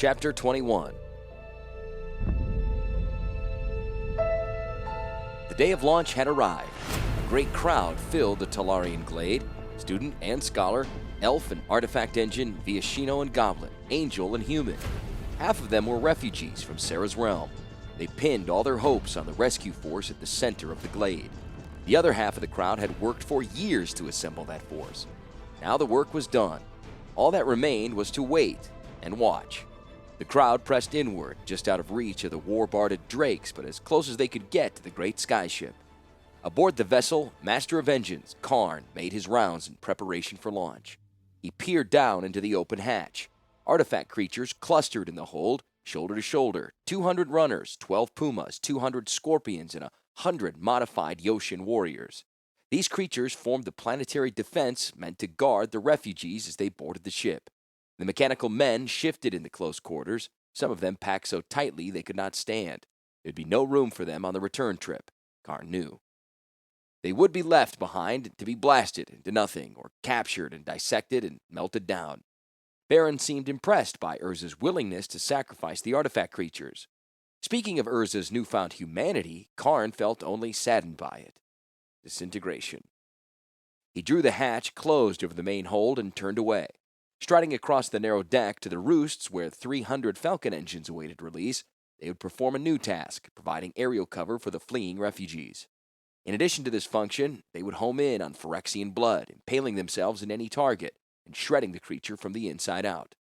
Chapter 21. The day of launch had arrived. A great crowd filled the Talarian glade. Student and scholar, elf and artifact engine, Viashino and goblin, angel and human. Half of them were refugees from Sarah's realm. They pinned all their hopes on the rescue force at the center of the glade. The other half of the crowd had worked for years to assemble that force. Now the work was done. All that remained was to wait and watch. The crowd pressed inward, just out of reach of the war-barded drakes, but as close as they could get to the great skyship. Aboard the vessel, Master of Engines, Karn, made his rounds in preparation for launch. He peered down into the open hatch. Artifact creatures clustered in the hold, shoulder to shoulder. 200 runners, 12 pumas, 200 scorpions, and 100 modified Yoshin warriors. These creatures formed the planetary defense meant to guard the refugees as they boarded the ship. The mechanical men shifted in the close quarters, some of them packed so tightly they could not stand. There'd be no room for them on the return trip, Karn knew. They would be left behind to be blasted into nothing, or captured and dissected and melted down. Baron seemed impressed by Urza's willingness to sacrifice the artifact creatures. Speaking of Urza's newfound humanity, Karn felt only saddened by it. Disintegration. He drew the hatch closed over the main hold and turned away. Striding across the narrow deck to the roosts where 300 Falcon engines awaited release, they would perform a new task, providing aerial cover for the fleeing refugees. In addition to this function, they would home in on Phyrexian blood, impaling themselves in any target and shredding the creature from the inside out.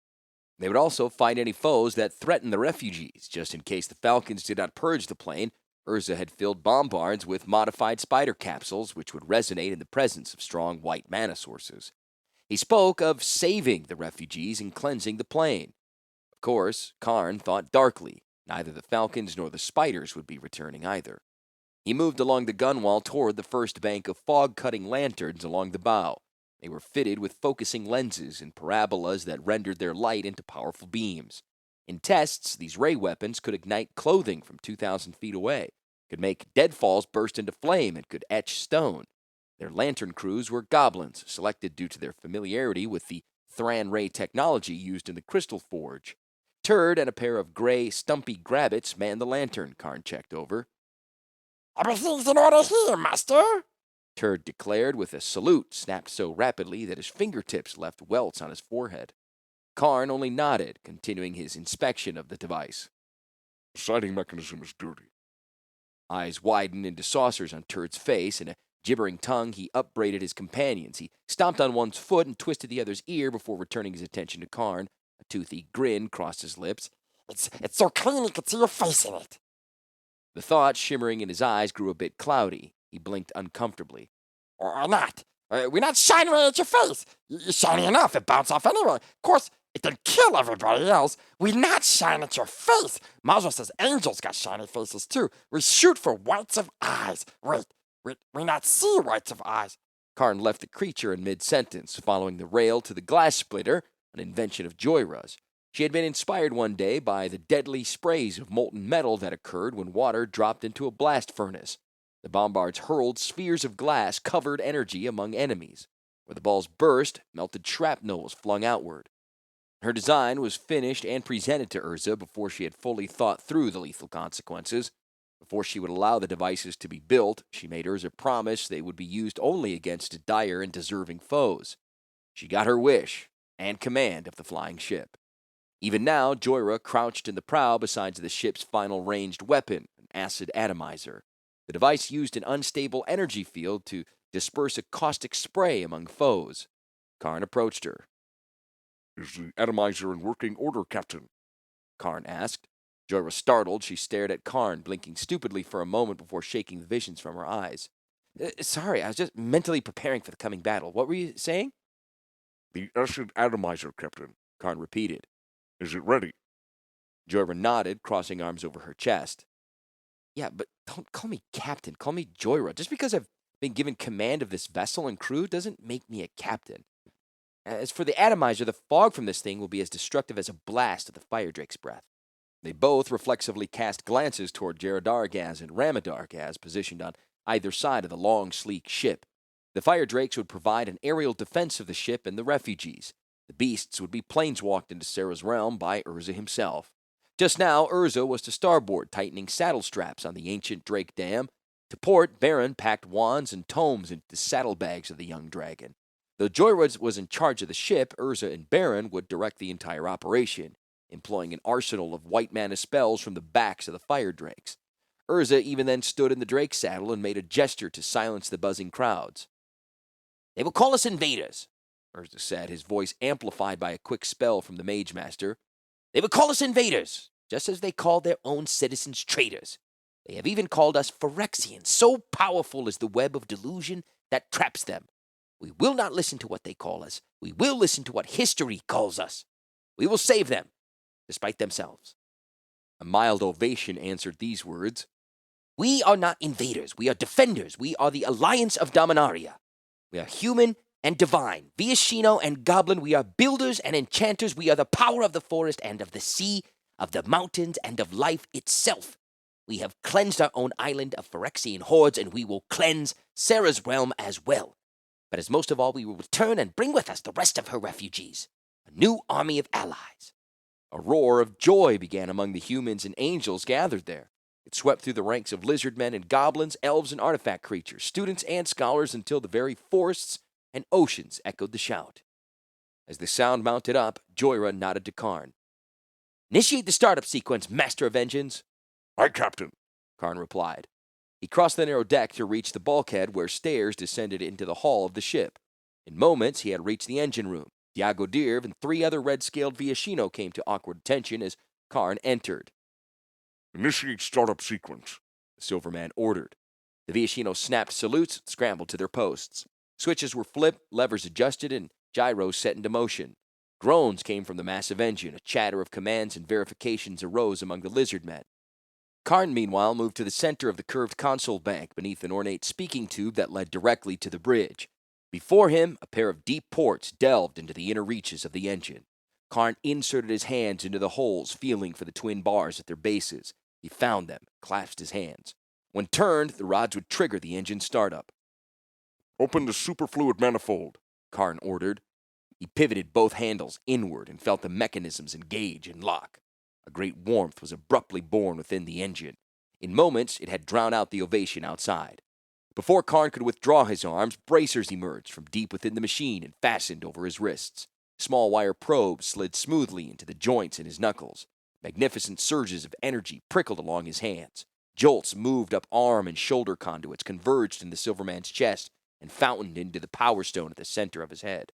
They would also fight any foes that threatened the refugees. Just in case the Falcons did not purge the plane, Urza had filled bombards with modified spider capsules which would resonate in the presence of strong white mana sources. He spoke of saving the refugees and cleansing the plane. Of course, Karn thought darkly. Neither the Falcons nor the spiders would be returning either. He moved along the gunwale toward the first bank of fog-cutting lanterns along the bow. They were fitted with focusing lenses and parabolas that rendered their light into powerful beams. In tests, these ray weapons could ignite clothing from 2,000 feet away, could make deadfalls burst into flame, and could etch stone. Their lantern crews were goblins, selected due to their familiarity with the Thran ray technology used in the Crystal Forge. Turd and a pair of gray, stumpy grabbits manned the lantern, Karn checked over. "Everything's in order here, Master," Turd declared with a salute snapped so rapidly that his fingertips left welts on his forehead. Karn only nodded, continuing his inspection of the device. The sighting mechanism is dirty. Eyes widened into saucers on Turd's face. In a gibbering tongue, he upbraided his companions. He stomped on one's foot and twisted the other's ear before returning his attention to Karn. A toothy grin crossed his lips. It's so clean you can see your face in it." The thought shimmering in his eyes grew a bit cloudy. He blinked uncomfortably. Or not. We're not shining right at your face. You're shiny enough. It bounced off anyway. Of course, it didn't kill everybody else. We're not shining at your face. Mazra says angels got shiny faces too. We shoot for whites of eyes. Wait, we not see whites of eyes. Karn left the creature in mid-sentence, following the rail to the glass splitter, an invention of Joyra's. She had been inspired one day by the deadly sprays of molten metal that occurred when water dropped into a blast furnace. The bombards hurled spheres of glass covered energy among enemies. Where the balls burst, melted shrapnel was flung outward. Her design was finished and presented to Urza before she had fully thought through the lethal consequences. Before she would allow the devices to be built, she made Urza promise they would be used only against dire and deserving foes. She got her wish, and command of the flying ship. Even now, Joyra crouched in the prow beside the ship's final ranged weapon, an acid atomizer. The device used an unstable energy field to disperse a caustic spray among foes. Karn approached her. Is the atomizer in working order, Captain? Karn asked. Joyra startled. She stared at Karn, blinking stupidly for a moment before shaking the visions from her eyes. Sorry, I was just mentally preparing for the coming battle. What were you saying? The acid atomizer, Captain, Karn repeated. Is it ready? Joyra nodded, crossing arms over her chest. Yeah, but don't call me captain. Call me Joyra. Just because I've been given command of this vessel and crew doesn't make me a captain. As for the atomizer, the fog from this thing will be as destructive as a blast of the fire drake's breath. They both reflexively cast glances toward Jeradargaz and Ramadargaz, positioned on either side of the long, sleek ship. The fire drakes would provide an aerial defense of the ship and the refugees. The beasts would be planeswalked into Sarah's realm by Urza himself. Just now, Urza was to starboard, tightening saddle straps on the ancient Drake Dam. To port, Baron packed wands and tomes into the saddlebags of the young dragon. Though Joyrud was in charge of the ship, Urza and Baron would direct the entire operation, employing an arsenal of white mana spells from the backs of the fire drakes. Urza even then stood in the Drake's saddle and made a gesture to silence the buzzing crowds. "They will call us invaders," Urza said, his voice amplified by a quick spell from the Mage Master. "They will call us invaders, just as they called their own citizens traitors. They have even called us Phyrexians, so powerful is the web of delusion that traps them. We will not listen to what they call us. We will listen to what history calls us. We will save them, despite themselves." A mild ovation answered these words. "We are not invaders. We are defenders. We are the Alliance of Dominaria. We are human and divine. Viashino and Goblin, we are builders and enchanters. We are the power of the forest and of the sea, of the mountains and of life itself. We have cleansed our own island of Phyrexian hordes, and we will cleanse Sarah's realm as well. But as most of all, we will return and bring with us the rest of her refugees, a new army of allies." A roar of joy began among the humans and angels gathered there. It swept through the ranks of lizard men and goblins, elves and artifact creatures, students and scholars, until the very forests and oceans echoed the shout. As the sound mounted up, Joyra nodded to Karn. "Initiate the startup sequence, Master of Engines." "Aye, Captain," Karn replied. He crossed the narrow deck to reach the bulkhead where stairs descended into the hull of the ship. In moments, he had reached the engine room. Diago Dirv and 3 other red-scaled Viashino came to awkward attention as Karn entered. "Initiate startup sequence," The Silverman ordered. The Viashino snapped salutes and scrambled to their posts. Switches were flipped, levers adjusted, and gyros set into motion. Groans came from the massive engine. A chatter of commands and verifications arose among the lizard men. Karn, meanwhile, moved to the center of the curved console bank beneath an ornate speaking tube that led directly to the bridge. Before him, a pair of deep ports delved into the inner reaches of the engine. Karn inserted his hands into the holes, feeling for the twin bars at their bases. He found them, clasped his hands. When turned, the rods would trigger the engine startup. "Open the superfluid manifold," Karn ordered. He pivoted both handles inward and felt the mechanisms engage and lock. A great warmth was abruptly born within the engine. In moments, it had drowned out the ovation outside. Before Karn could withdraw his arms, bracers emerged from deep within the machine and fastened over his wrists. Small wire probes slid smoothly into the joints in his knuckles. Magnificent surges of energy prickled along his hands. Jolts moved up arm and shoulder conduits, converged in the Silverman's chest, and fountained into the power stone at the center of his head.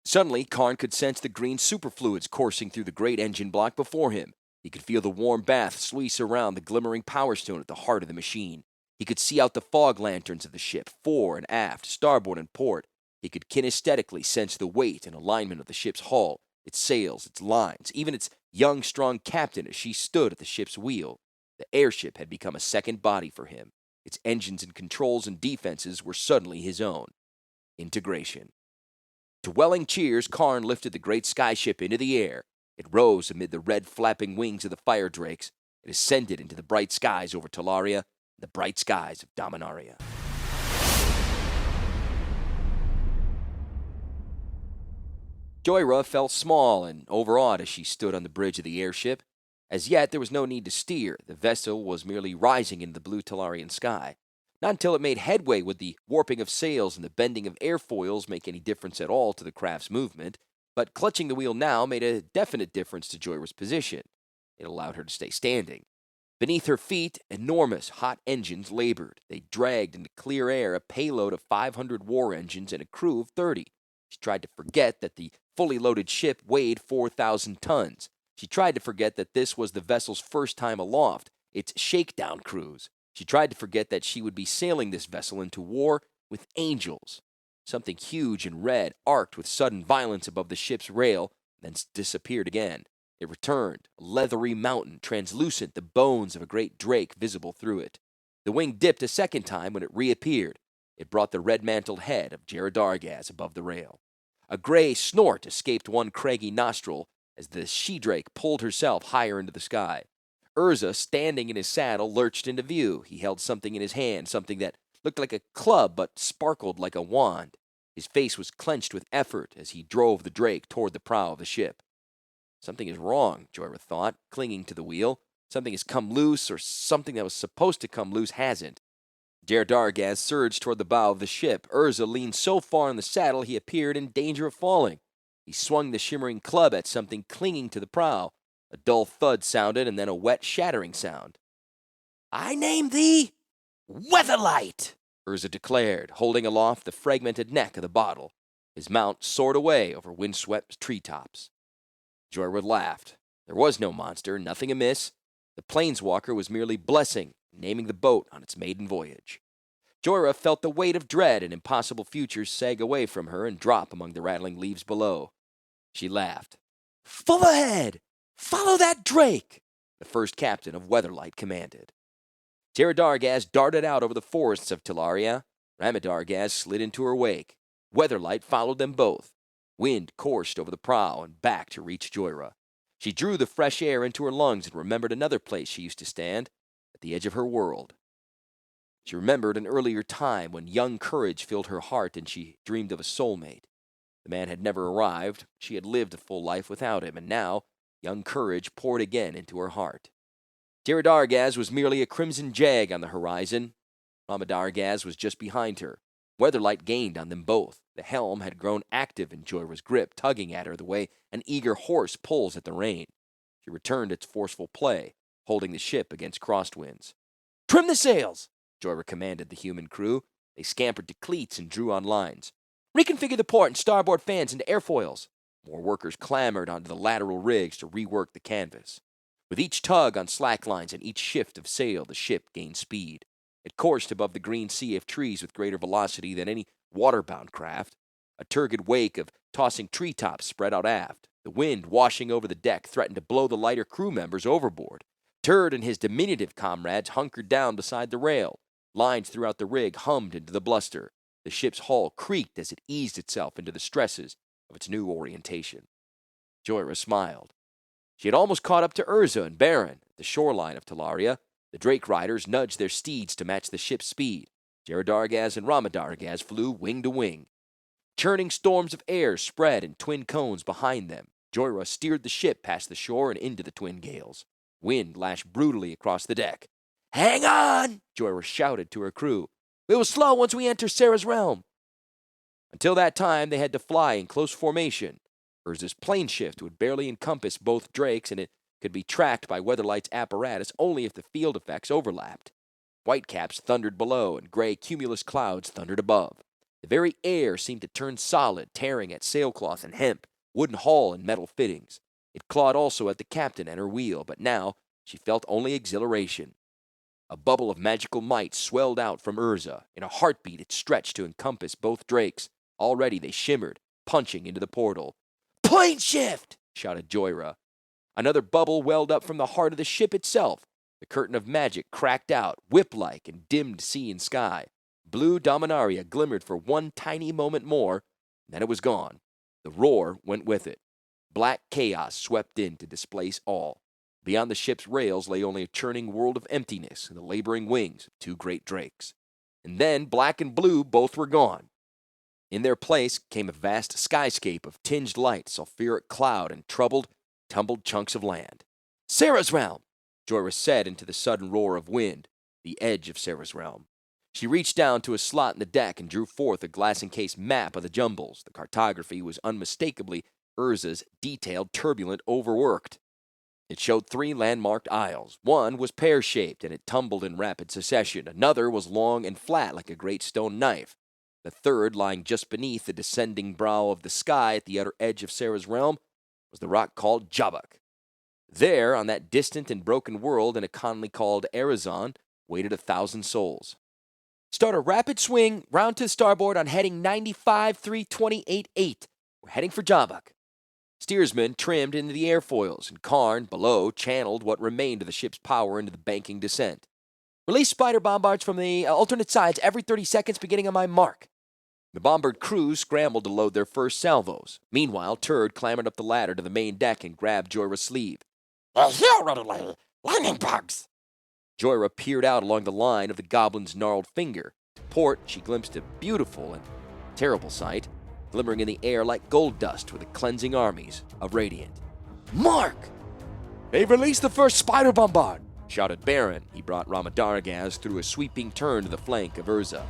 Suddenly, Karn could sense the green superfluids coursing through the great engine block before him. He could feel the warm bath sluice around the glimmering power stone at the heart of the machine. He could see out the fog lanterns of the ship, fore and aft, starboard and port. He could kinesthetically sense the weight and alignment of the ship's hull, its sails, its lines, even its young, strong captain as she stood at the ship's wheel. The airship had become a second body for him. Its engines and controls and defenses were suddenly his own. Integration. To welling cheers, Karn lifted the great skyship into the air. It rose amid the red flapping wings of the fire drakes. It ascended into the bright skies over Talaria, the bright skies of Dominaria. Joyra felt small and overawed as she stood on the bridge of the airship. As yet, there was no need to steer. The vessel was merely rising into the blue Talarian sky. Not until it made headway would the warping of sails and the bending of airfoils make any difference at all to the craft's movement, but clutching the wheel now made a definite difference to Joyra's position. It allowed her to stay standing. Beneath her feet, enormous hot engines labored. They dragged into clear air a payload of 500 war engines and a crew of 30. She tried to forget that the fully loaded ship weighed 4,000 tons. She tried to forget that this was the vessel's first time aloft, its shakedown cruise. She tried to forget that she would be sailing this vessel into war with angels. Something huge and red arced with sudden violence above the ship's rail, then disappeared again. It returned, a leathery mountain, translucent, the bones of a great drake visible through it. The wing dipped a second time when it reappeared. It brought the red-mantled head of Jaradargaz above the rail. A gray snort escaped one craggy nostril as the she-drake pulled herself higher into the sky. Urza, standing in his saddle, lurched into view. He held something in his hand, something that looked like a club but sparkled like a wand. His face was clenched with effort as he drove the Drake toward the prow of the ship. Something is wrong, Jorah thought, clinging to the wheel. Something has come loose, or something that was supposed to come loose hasn't. Dargaz surged toward the bow of the ship. Urza leaned so far in the saddle he appeared in danger of falling. He swung the shimmering club at something clinging to the prow. A dull thud sounded, and then a wet, shattering sound. "I name thee Weatherlight," Urza declared, holding aloft the fragmented neck of the bottle. His mount soared away over windswept treetops. Jorah laughed. There was no monster, nothing amiss. The planeswalker was merely blessing, naming the boat on its maiden voyage. Jorah felt the weight of dread and impossible futures sag away from her and drop among the rattling leaves below. She laughed. "Full ahead! Follow that Drake!" the first captain of Weatherlight commanded. Dargaz darted out over the forests of Talaria. Ramadargaz slid into her wake. Weatherlight followed them both. Wind coursed over the prow and back to reach Jorah. She drew the fresh air into her lungs and remembered another place she used to stand, at the edge of her world. She remembered an earlier time when young courage filled her heart and she dreamed of a soulmate. The man had never arrived. She had lived a full life without him, and now young courage poured again into her heart. Dargaz was merely a crimson jag on the horizon. Ramadargaz was just behind her. Weatherlight gained on them both. The helm had grown active in Jorah's grip, tugging at her the way an eager horse pulls at the rein. She returned its forceful play, holding the ship against crosswinds. "Trim the sails!" Jorah commanded the human crew. They scampered to cleats and drew on lines. "Reconfigure the port and starboard fans into airfoils." More workers clambered onto the lateral rigs to rework the canvas. With each tug on slack lines and each shift of sail, the ship gained speed. It coursed above the green sea of trees with greater velocity than any waterbound craft. A turgid wake of tossing treetops spread out aft. The wind washing over the deck threatened to blow the lighter crew members overboard. Turd and his diminutive comrades hunkered down beside the rail. Lines throughout the rig hummed into the bluster. The ship's hull creaked as it eased itself into the stresses of its new orientation. Jorah smiled. She had almost caught up to Urza and Baron at the shoreline of Talaria. The Drake riders nudged their steeds to match the ship's speed. Dargaz and Ramadargaz flew wing to wing. Churning storms of air spread in twin cones behind them. Jorah steered the ship past the shore and into the twin gales. Wind lashed brutally across the deck. "Hang on!" Jorah shouted to her crew. "We will slow once we enter Sarah's realm." Until that time, they had to fly in close formation. Urza's plane shift would barely encompass both Drakes, and it could be tracked by Weatherlight's apparatus only if the field effects overlapped. Whitecaps thundered below, and gray cumulus clouds thundered above. The very air seemed to turn solid, tearing at sailcloth and hemp, wooden hull and metal fittings. It clawed also at the captain and her wheel, but now she felt only exhilaration. A bubble of magical might swelled out from Urza. In a heartbeat, it stretched to encompass both Drakes. Already they shimmered, punching into the portal. "Plane shift!" shouted Jorah. Another bubble welled up from the heart of the ship itself. The curtain of magic cracked out, whip-like, and dimmed sea and sky. Blue Dominaria glimmered for one tiny moment more, then it was gone. The roar went with it. Black chaos swept in to displace all. Beyond the ship's rails lay only a churning world of emptiness and the laboring wings of two great Drakes. And then black and blue both were gone. In their place came a vast skyscape of tinged light, sulphuric cloud, and troubled, tumbled chunks of land. "Sarah's realm!" Jorah said into the sudden roar of wind, the edge of Sarah's realm. She reached down to a slot in the deck and drew forth a glass-encased map of the jumbles. The cartography was unmistakably Urza's detailed, turbulent, overworked. It showed 3 landmarked isles. One was pear-shaped, and it tumbled in rapid succession. Another was long and flat like a great stone knife. The third, lying just beneath the descending brow of the sky at the utter edge of Sarah's realm, was the rock called Jabbok. There, on that distant and broken world in a colony called Arizon, waited 1,000 souls. "Start a rapid swing round to starboard on heading 95-328-8. We're heading for Jabbok." Steersmen trimmed into the airfoils, and Karn, below, channeled what remained of the ship's power into the banking descent. "Release spider bombards from the alternate sides every 30 seconds beginning on my mark." The bombard crew scrambled to load their first salvos. Meanwhile, Turd clambered up the ladder to the main deck and grabbed Jorah's sleeve. "They're here already, lady. Lightning bugs!" Jorah peered out along the line of the goblin's gnarled finger. To port, she glimpsed a beautiful and Terrible sight, glimmering in the air like gold dust were the cleansing armies of Radiant. Mark! They've released the first spider bombard. Shouted Baron. He brought Ramadargaz through a sweeping turn to the flank of Urza.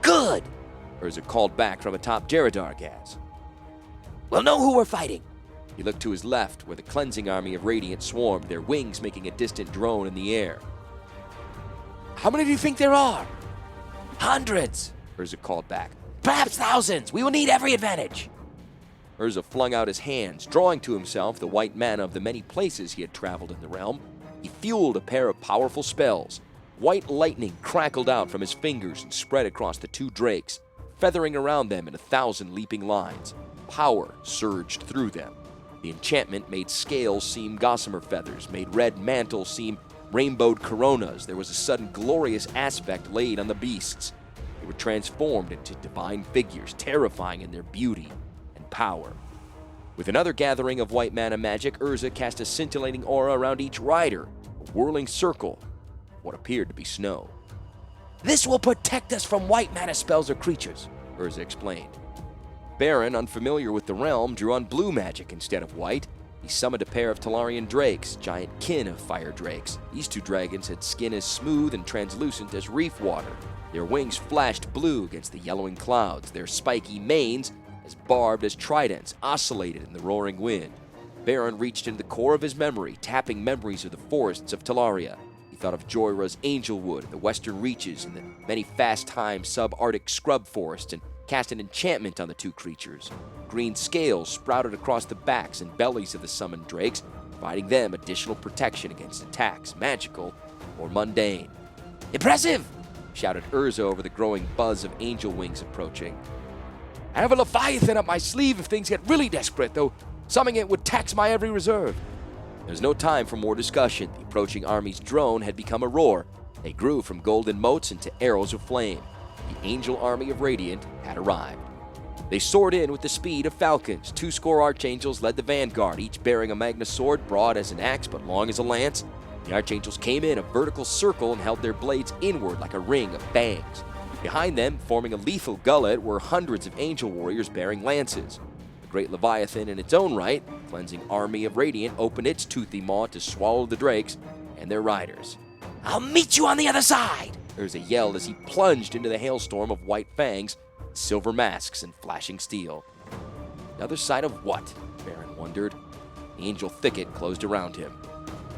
Good! Urza called back from atop Jaradargaz. We'll know who we're fighting. He looked to his left, where the cleansing army of Radiant swarmed, their wings making a distant drone in the air. How many do you think there are? Hundreds! Urza called back. Perhaps thousands! We will need every advantage! Urza flung out his hands, drawing to himself the white mana of the many places he had traveled in the realm. He fueled a pair of powerful spells. White lightning crackled out from his fingers and spread across the two drakes, feathering around them in 1,000 leaping lines. Power surged through them. The enchantment made scales seem gossamer feathers, made red mantles seem rainbowed coronas. There was a sudden glorious aspect laid on the beasts. They were transformed into divine figures, terrifying in their beauty and power. With another gathering of white mana magic, Urza cast a scintillating aura around each rider, a whirling circle, what appeared to be snow. This will protect us from white mana spells or creatures, Urza explained. Baron, unfamiliar with the realm, drew on blue magic instead of white. He summoned a pair of Talarian drakes, giant kin of fire drakes. These two dragons had skin as smooth and translucent as reef water. Their wings flashed blue against the yellowing clouds. Their spiky manes, as barbed as tridents, oscillated in the roaring wind. Baron reached into the core of his memory, tapping memories of the forests of Talaria. He thought of Joyra's Angelwood, the western reaches, and the many fast-time subarctic scrub forests, and cast an enchantment on the two creatures. Green scales sprouted across the backs and bellies of the summoned drakes, providing them additional protection against attacks, magical or mundane. Impressive! Shouted Urza over the growing buzz of angel wings approaching. I have a Leviathan up my sleeve if things get really desperate, though summoning it would tax my every reserve. There's no time for more discussion. The approaching army's drone had become a roar. They grew from golden motes into arrows of flame. The angel army of Radiant had arrived. They soared in with the speed of falcons. 20 archangels led the vanguard, each bearing a Magnus sword, broad as an axe but long as a lance. The archangels came in a vertical circle and held their blades inward like a ring of bangs. Behind them, forming a lethal gullet, were hundreds of angel warriors bearing lances. The great Leviathan in its own right, cleansing army of Radiant, opened its toothy maw to swallow the drakes and their riders. I'll meet you on the other side! Urza yelled as he plunged into the hailstorm of white fangs, silver masks, and flashing steel. The other side of what? Baron wondered. The angel thicket closed around him.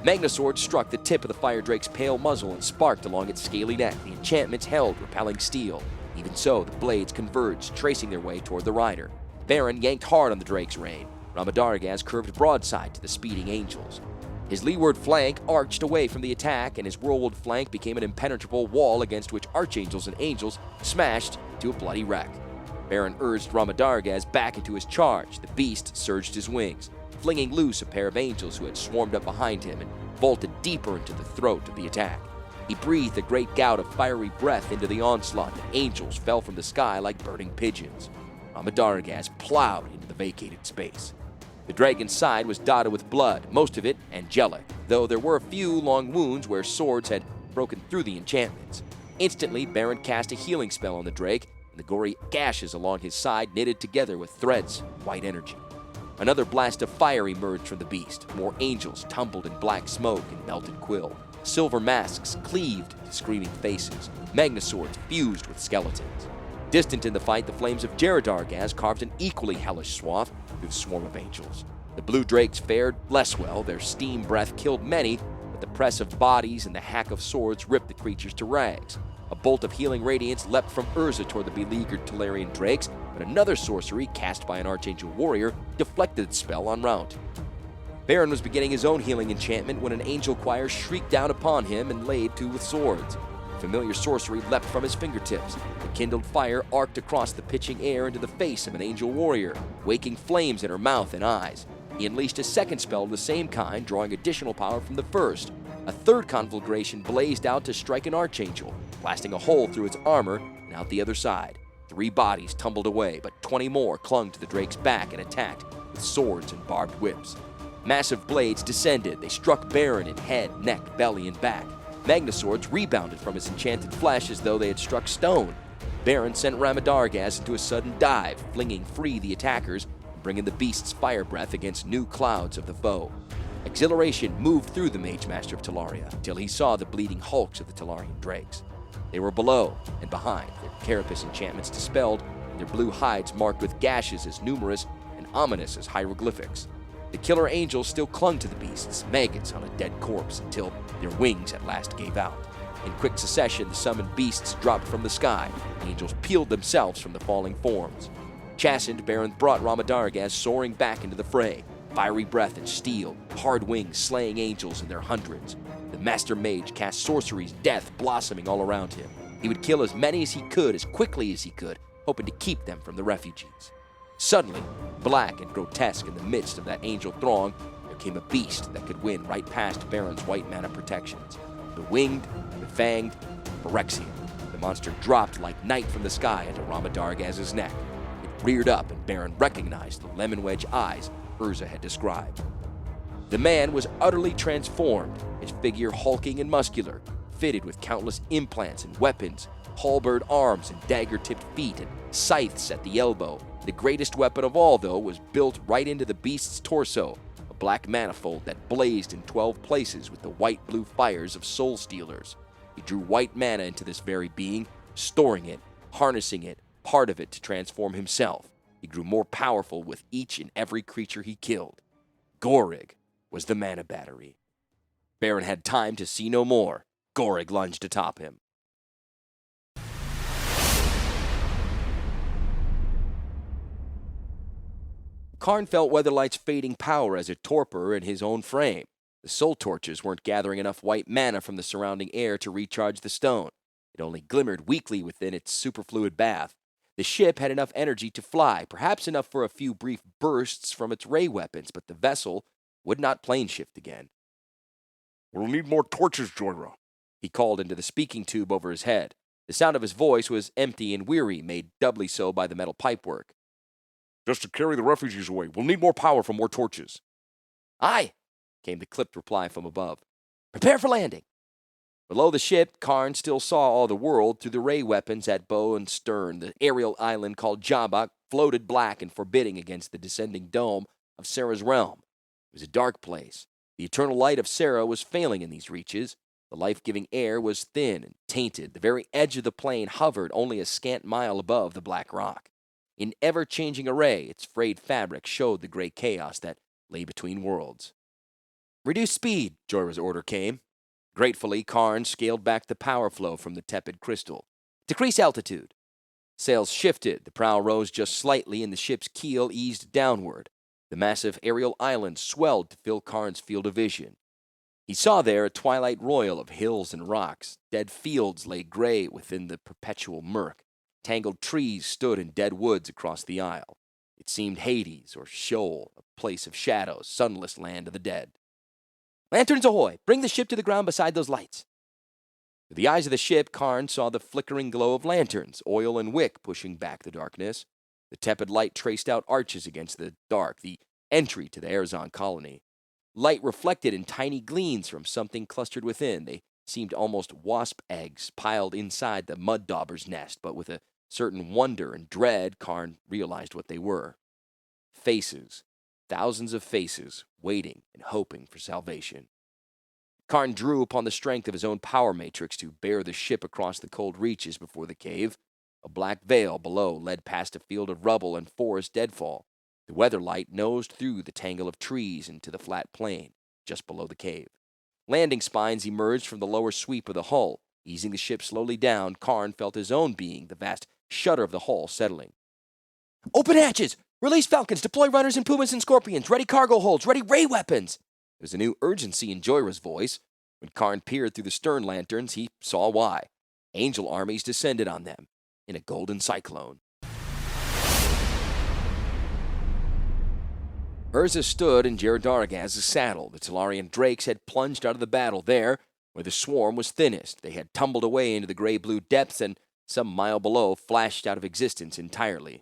Magnus sword struck the tip of the fire drake's pale muzzle and sparked along its scaly neck. The enchantments held, repelling steel. Even so, the blades converged, tracing their way toward the rider. Baron yanked hard on the drake's rein. Ramadargaz curved broadside to the speeding angels. His leeward flank arched away from the attack, and his whirlwind flank became an impenetrable wall against which archangels and angels smashed to a bloody wreck. Baron urged Ramadargaz back into his charge. The beast surged his wings, flinging loose a pair of angels who had swarmed up behind him and vaulted deeper into the throat of the attack. He breathed a great gout of fiery breath into the onslaught, and angels fell from the sky like burning pigeons. Ramadargaz plowed into the vacated space. The dragon's side was dotted with blood, most of it angelic, though there were a few long wounds where swords had broken through the enchantments. Instantly, Baron cast a healing spell on the drake, and the gory gashes along his side knitted together with threads of white energy. Another blast of fire emerged from the beast. More angels tumbled in black smoke and melted quill. Silver masks cleaved to screaming faces. Magnus swords fused with skeletons. Distant in the fight, the flames of Jaradargaz carved an equally hellish swath through the swarm of angels. The blue drakes fared less well. Their steam breath killed many, but the press of bodies and the hack of swords ripped the creatures to rags. A bolt of healing radiance leapt from Urza toward the beleaguered Talarian drakes, but another sorcery, cast by an archangel warrior, deflected the spell en route. Baron was beginning his own healing enchantment when an angel choir shrieked down upon him and laid to with swords. Familiar sorcery leapt from his fingertips. The kindled fire arced across the pitching air into the face of an angel warrior, waking flames in her mouth and eyes. He unleashed a second spell of the same kind, drawing additional power from the first. A third conflagration blazed out to strike an archangel, blasting a hole through its armor and out the other side. 3 bodies tumbled away, but 20 more clung to the drake's back and attacked with swords and barbed whips. Massive blades descended. They struck Baron in head, neck, belly, and back. Magnus swords rebounded from his enchanted flesh as though they had struck stone. Baron sent Ramadargaz into a sudden dive, flinging free the attackers and bringing the beast's fire breath against new clouds of the foe. Exhilaration moved through the Mage Master of Talaria until he saw the bleeding hulks of the Talarian drakes. They were below and behind, their carapace enchantments dispelled, and their blue hides marked with gashes as numerous and ominous as hieroglyphics. The killer angels still clung to the beasts, maggots on a dead corpse, until their wings at last gave out. In quick succession, the summoned beasts dropped from the sky. The angels peeled themselves from the falling forms. Chastened, Baron brought Ramadargaz soaring back into the fray. Fiery breath and steel, hard wings slaying angels in their hundreds. The Master Mage cast sorceries, death blossoming all around him. He would kill as many as he could, as quickly as he could, hoping to keep them from the refugees. Suddenly, black and grotesque in the midst of that angel throng, there came a beast that could win right past Baron's white mana protections. The winged, the fanged, Phyrexian. The monster dropped like night from the sky into Ramadargaz's neck. It reared up, and Baron recognized the lemon wedge eyes Urza had described. The man was utterly transformed, his figure hulking and muscular, fitted with countless implants and weapons, halberd arms and dagger-tipped feet, and scythes at the elbow. The greatest weapon of all, though, was built right into the beast's torso, a black manifold that blazed in 12 places with the white-blue fires of soul stealers. He drew white mana into this very being, storing it, harnessing it, part of it to transform himself. He grew more powerful with each and every creature he killed. Gorig was the mana battery. Baron had time to see no more. Gorig lunged atop him. Karn felt Weatherlight's fading power as a torpor in his own frame. The soul torches weren't gathering enough white mana from the surrounding air to recharge the stone. It only glimmered weakly within its superfluid bath. The ship had enough energy to fly, perhaps enough for a few brief bursts from its ray weapons, but the vessel would not plane shift again. "We'll need more torches, Joyra," he called into the speaking tube over his head. The sound of his voice was empty and weary, made doubly so by the metal pipework. "Just to carry the refugees away. We'll need more power from more torches." "Aye," came the clipped reply from above. "Prepare for landing." Below the ship, Karn still saw all the world through the ray weapons at bow and stern. The aerial island called Jabak floated black and forbidding against the descending dome of Sarah's realm. It was a dark place. The eternal light of Sarah was failing in these reaches. The life-giving air was thin and tainted. The very edge of the plane hovered only a scant mile above the black rock. In ever-changing array, its frayed fabric showed the gray chaos that lay between worlds. "Reduce speed," Joyra's order came. Gratefully, Karn scaled back the power flow from the tepid crystal. "Decrease altitude." Sails shifted, the prow rose just slightly, and the ship's keel eased downward. The massive aerial island swelled to fill Karn's field of vision. He saw there a twilight royal of hills and rocks. Dead fields lay gray within the perpetual murk. Tangled trees stood in dead woods across the isle. It seemed Hades or Sheol, a place of shadows, sunless land of the dead. "Lanterns ahoy! Bring the ship to the ground beside those lights." Through the eyes of the ship, Karn saw the flickering glow of lanterns, oil and wick pushing back the darkness. The tepid light traced out arches against the dark, the entry to the Erzon colony. Light reflected in tiny gleams from something clustered within. They seemed almost wasp eggs piled inside the mud dauber's nest, but with a certain wonder and dread, Karn realized what they were. Faces. Thousands of faces, waiting and hoping for salvation. Karn drew upon the strength of his own power matrix to bear the ship across the cold reaches before the cave. A black veil below led past a field of rubble and forest deadfall. The weatherlight nosed through the tangle of trees into the flat plain, just below the cave. Landing spines emerged from the lower sweep of the hull. Easing the ship slowly down, Karn felt his own being, the vast shudder of the hull, settling. "Open hatches! Release falcons! Deploy runners and pumas and scorpions! Ready cargo holds! Ready ray weapons!" There was a new urgency in Joyra's voice. When Karn peered through the stern lanterns, he saw why. Angel armies descended on them in a golden cyclone. Urza stood in Jeradargaz's saddle. The Talarian drakes had plunged out of the battle there, where the swarm was thinnest. They had tumbled away into the gray-blue depths and, some mile below, flashed out of existence entirely.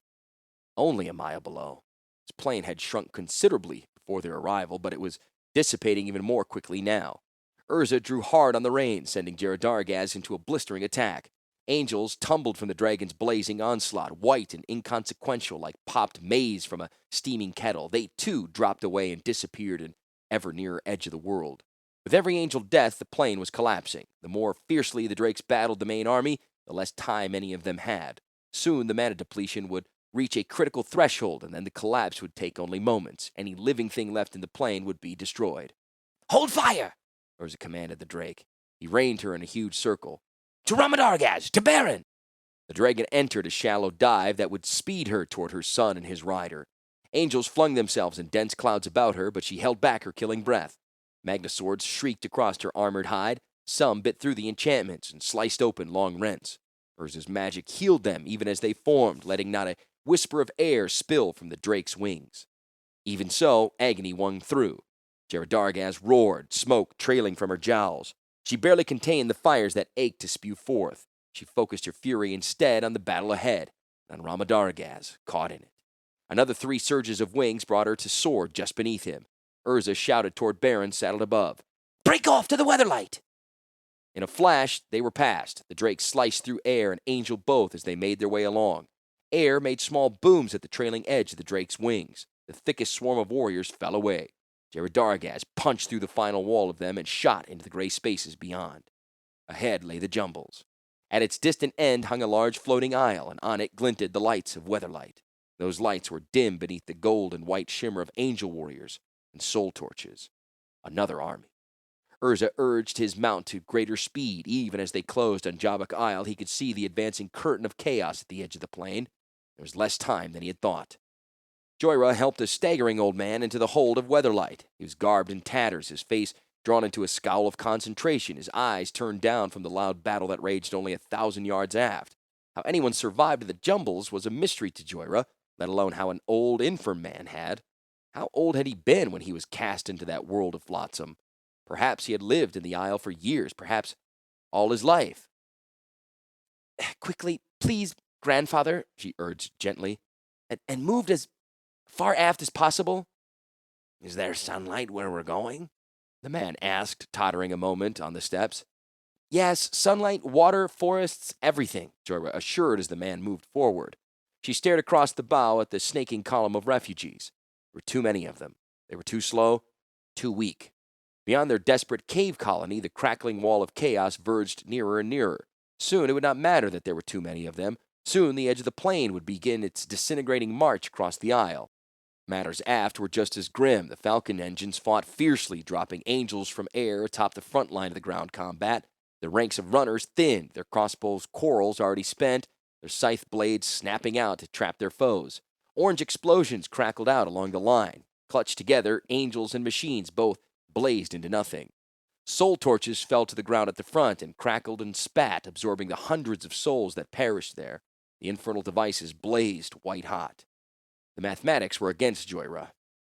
Only a mile below. His plane had shrunk considerably before their arrival, but it was dissipating even more quickly now. Urza drew hard on the reins, sending Jeradargaz into a blistering attack. Angels tumbled from the dragon's blazing onslaught, white and inconsequential like popped maize from a steaming kettle. They, too, dropped away and disappeared in ever nearer edge of the world. With every angel death, the plane was collapsing. The more fiercely the Drakes battled the main army, the less time any of them had. Soon the mana depletion would reach a critical threshold, and then the collapse would take only moments. Any living thing left in the plane would be destroyed. "Hold fire!" Urza commanded the Drake. He reined her in a huge circle. "To Ramadargaz! To Baron!" The dragon entered a shallow dive that would speed her toward her son and his rider. Angels flung themselves in dense clouds about her, but she held back her killing breath. Magnaswords shrieked across her armored hide. Some bit through the enchantments and sliced open long rents. Urza's magic healed them even as they formed, letting not a whisper of air spill from the Drake's wings. Even so, agony won through. Jeradargaz roared, smoke trailing from her jowls. She barely contained the fires that ached to spew forth. She focused her fury instead on the battle ahead, and on Ramadargaz, caught in it. Another 3 surges of wings brought her to soar just beneath him. Urza shouted toward Baron saddled above. "Break off to the Weatherlight!" In a flash, they were past. The Drake sliced through air and Angel both as they made their way along. Air made small booms at the trailing edge of the Drake's wings. The thickest swarm of warriors fell away. Jeradargaz punched through the final wall of them and shot into the gray spaces beyond. Ahead lay the jumbles. At its distant end hung a large floating isle, and on it glinted the lights of Weatherlight. Those lights were dim beneath the gold and white shimmer of angel warriors and soul torches. Another army. Urza urged his mount to greater speed. Even as they closed on Jabuk Isle, he could see the advancing curtain of chaos at the edge of the plain. There was less time than he had thought. Joyra helped a staggering old man into the hold of Weatherlight. He was garbed in tatters, his face drawn into a scowl of concentration, his eyes turned down from the loud battle that raged only 1,000 yards aft. How anyone survived the jumbles was a mystery to Joyra, let alone how an old infirm man had. How old had he been when he was cast into that world of flotsam? Perhaps he had lived in the Isle for years, perhaps all his life. "Quickly, please, grandfather," she urged gently, and moved as far aft as possible." "Is there sunlight where we're going?" the man asked, tottering a moment on the steps. "Yes, sunlight, water, forests, everything," Jorah assured as the man moved forward. She stared across the bow at the snaking column of refugees. There were too many of them. They were too slow, too weak. Beyond their desperate cave colony, the crackling wall of chaos verged nearer and nearer. Soon it would not matter that there were too many of them. Soon the edge of the plain would begin its disintegrating march across the isle. Matters aft were just as grim. The Falcon engines fought fiercely, dropping angels from air atop the front line of the ground combat. The ranks of runners thinned, their crossbows' quarrels already spent, their scythe blades snapping out to trap their foes. Orange explosions crackled out along the line. Clutched together, angels and machines both blazed into nothing. Soul torches fell to the ground at the front and crackled and spat, absorbing the hundreds of souls that perished there. The infernal devices blazed white-hot. The mathematics were against Joyra.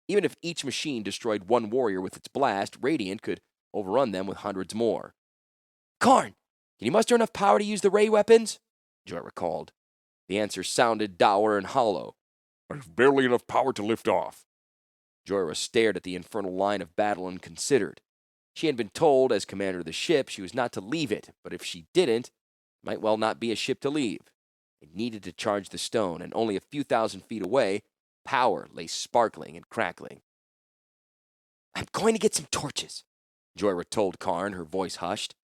Even if each machine destroyed one warrior with its blast, Radiant could overrun them with hundreds more. "Karn, can you muster enough power to use the ray weapons?" Joyra called. The answer sounded dour and hollow. "I've barely enough power to lift off." Joyra stared at the infernal line of battle and considered. She had been told, as commander of the ship, she was not to leave it, but if she didn't, it might well not be a ship to leave. It needed to charge the stone, and only a few thousand feet away, power lay sparkling and crackling. "I'm going to get some torches," Joyra told Karn, her voice hushed.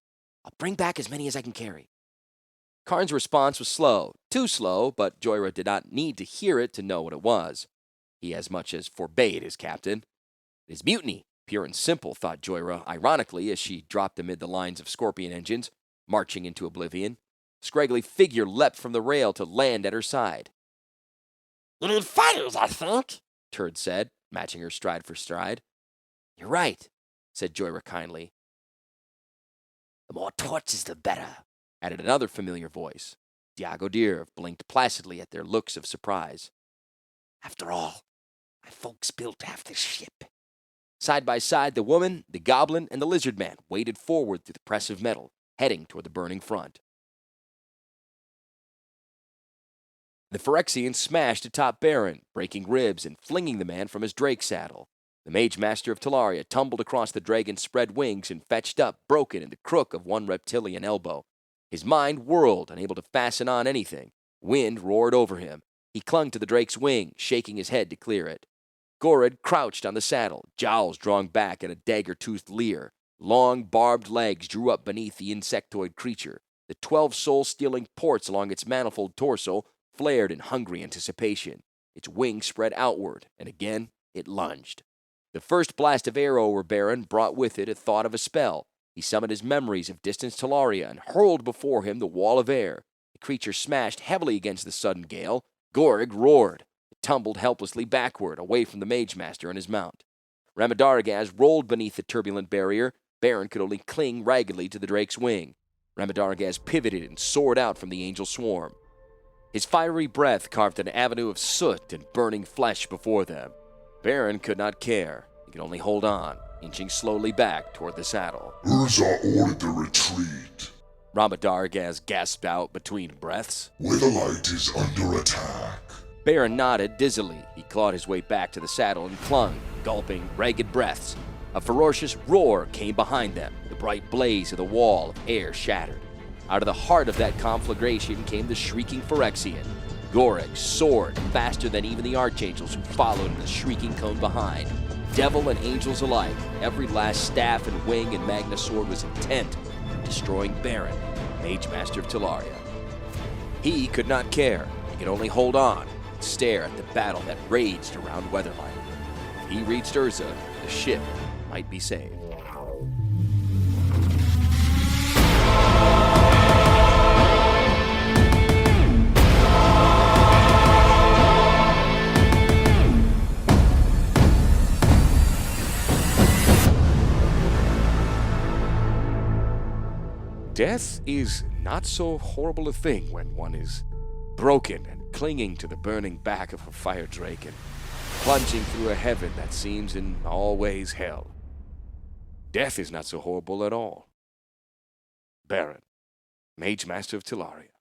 "I'll bring back as many as I can carry." Karn's response was slow, too slow, but Joyra did not need to hear it to know what it was. He as much as forbade his captain. "It is mutiny, pure and simple," thought Joyra, ironically, as she dropped amid the lines of scorpion engines, marching into oblivion. A scraggly figure leapt from the rail to land at her side. "You need fighters, I think," Turd said, matching her stride for stride. "You're right," said Joyra kindly. "The more torches, the better," added another familiar voice. Diago Deer blinked placidly at their looks of surprise. "After all, my folks built half the ship." Side by side, the woman, the goblin, and the lizard man waded forward through the press of metal, heading toward the burning front. The Phyrexian smashed atop Baron, breaking ribs and flinging the man from his drake saddle. The Mage Master of Talaria tumbled across the dragon's spread wings and fetched up, broken in the crook of one reptilian elbow. His mind whirled, unable to fasten on anything. Wind roared over him. He clung to the drake's wing, shaking his head to clear it. Gored crouched on the saddle, jowls drawn back in a dagger-toothed leer. Long, barbed legs drew up beneath the insectoid creature. The 12 soul-stealing ports along its manifold torso flared in hungry anticipation. Its wings spread outward, and again it lunged. The first blast of air over Baron brought with it a thought of a spell. He summoned his memories of distant Talaria and hurled before him the wall of air. The creature smashed heavily against the sudden gale. Gorig roared. It tumbled helplessly backward, away from the Mage Master and his mount. Ramadargaz rolled beneath the turbulent barrier. Baron could only cling raggedly to the drake's wing. Ramadargaz pivoted and soared out from the angel swarm. His fiery breath carved an avenue of soot and burning flesh before them. Baron could not care. He could only hold on, inching slowly back toward the saddle. Urza ordered the retreat. Ramadargaz gasped out between breaths. Weatherlight is under attack. Baron nodded dizzily. He clawed his way back to the saddle and clung, gulping ragged breaths. A ferocious roar came behind them. The bright blaze of the wall of air shattered. Out of the heart of that conflagration came the shrieking Phyrexian. Gorig soared faster than even the archangels who followed in the shrieking cone behind. Devil and angels alike, every last staff and wing and Magna sword was intent on destroying Baron, Mage Master of Talaria. He could not care. He could only hold on and stare at the battle that raged around Weatherlight. If he reached Urza, the ship might be saved. Death is not so horrible a thing when one is broken and clinging to the burning back of a fire drake and plunging through a heaven that seems in all ways hell. Death is not so horrible at all. Baron, Mage Master of Talaria.